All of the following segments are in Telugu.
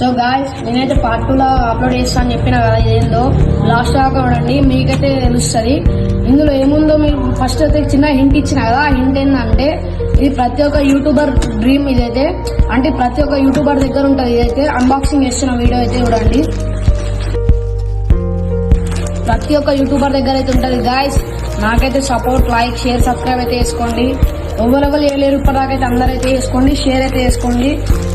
సో గాయ్స్ నేనైతే పార్ట్ 2 లో అప్లోడ్ చేస్తా అని చెప్పిన కదా, ఇదేందో లాస్ట్ దాకా చూడండి, మీకైతే తెలుస్తుంది. ఇందులో ఏముందో మీకు ఫస్ట్ అయితే చిన్న హింట్ ఇచ్చిన కదా. ఆ హింట్ ఏంటంటే ఇది ప్రతి ఒక్క యూట్యూబర్ డ్రీమ్. ఇదైతే అంటే ప్రతి ఒక్క యూట్యూబర్ దగ్గర ఉంటుంది. ఇదైతే అన్బాక్సింగ్ చేస్తున్న వీడియో అయితే చూడండి, ప్రతి ఒక్క యూట్యూబర్ దగ్గర అయితే ఉంటుంది గాయ్స్. నాకైతే సపోర్ట్, లైక్, షేర్, సబ్స్క్రైబ్ అయితే చేసుకోండి. ఎవరెవరు ఏ రూపాయలకి అయితే అందరైతే వేసుకోండి, షేర్ అయితే వేసుకోండి.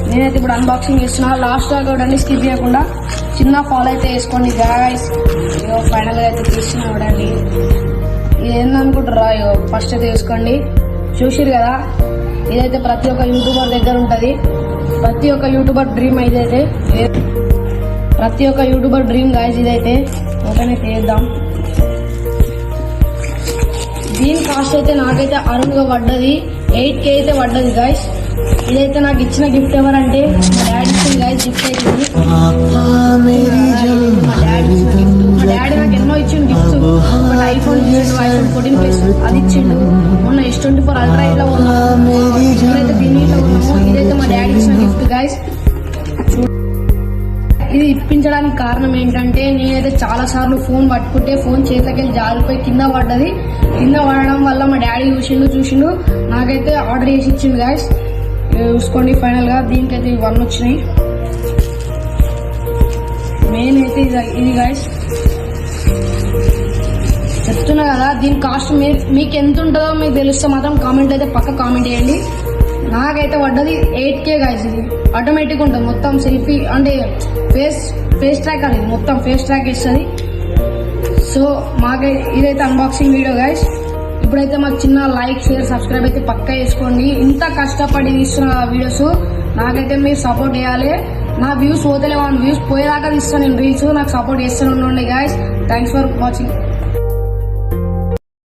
నేనైతే ఇప్పుడు అన్బాక్సింగ్ చేస్తున్నా, లాస్ట్ దాకా చూడండి, స్కిప్ చేయకుండా చిన్న ఫాలో అయితే వేసుకోండి గాయ్స్. ఇగో ఫైనల్ గా అయితే తీస్తున్నా చూడండి. ఇది ఏందనుకుంటారా, ఇగో ఫస్ట్ అయితే వేసుకోండి. చూసిరు కదా, ఇదైతే ప్రతి ఒక్క యూట్యూబర్ దగ్గర ఉంటుంది. ప్రతి ఒక్క యూట్యూబర్ డ్రీమ్ ఇదైతే, ప్రతి ఒక్క యూట్యూబర్ డ్రీమ్ గాయ్స్. ఇదైతే ఓపెన్ అయితే చేద్దాం. దీని కాస్ట్ అయితే నాకైతే అరుణ్గా పడ్డది, 8K అయితే పడ్డది గాయ్స్. ఇదైతే నాకు ఇచ్చిన గిఫ్ట్ ఎవరంటే మా డాడీ ఇచ్చింది గాయ్స్. గిఫ్ట్ అయితే మా డాడీ ఇచ్చిన గిఫ్ట్. మా డాడీ నాకు ఎన్నో ఇచ్చిండు గిఫ్ట్స్. ఒకటి ఐఫోన్ ఇచ్చిండు, ఐఫోన్ 14 ప్లస్ అది ఇచ్చిండు. మొన్న S24 అల్ట్రా ఇట్లా ఉన్నాము, ఇప్పుడైతే దీనిలో ఉన్నాము. ఇదైతే మా డాడీ ఇచ్చిన గిఫ్ట్ గాయ్స్. ఇది ఇప్పించడానికి కారణం ఏంటంటే నేనైతే చాలా సార్లు ఫోన్ పట్టుకుంటే ఫోన్ చేతికి జారిపోయి కింద పడ్డది. కింద పడడం వల్ల మా డాడీ చూసిండు నాకైతే ఆర్డర్ చేసి ఇచ్చింది గాయ్స్. చూసుకోండి ఫైనల్ గా దీనికైతే 1 వచ్చినాయి. మెయిన్ అయితే ఇది గాయ్స్, చెప్తున్నా కదా. దీని కాస్ట్ మీకు ఎంత ఉంటుందో మీకు తెలిస్తే మాత్రం కామెంట్ అయితే పక్క కామెంట్ చేయండి. నాకైతే పడ్డది 8K గాయ్స్. ఇది ఆటోమేటిక్ ఉంటుంది, మొత్తం సెల్ఫీ అంటే ఫేస్ ట్రాక్ అది మొత్తం ఫేస్ ట్రాక్ ఇస్తుంది. సో ఇదైతే అన్బాక్సింగ్ వీడియో గాయ్స్. ఇప్పుడైతే మాకు చిన్న లైక్, షేర్, సబ్స్క్రైబ్ అయితే పక్కా చేసుకోండి. ఇంత కష్టపడి తీస్తున్న వీడియోస్ నాకైతే మీరు సపోర్ట్ చేయాలి. నా వ్యూస్ పోతలేవు, వ్యూస్ పోయేదాకా తీస్తాను నేను రీల్స్. నాకు సపోర్ట్ చేస్తూనే ఉండండి గాయ్స్. Thanks for watching.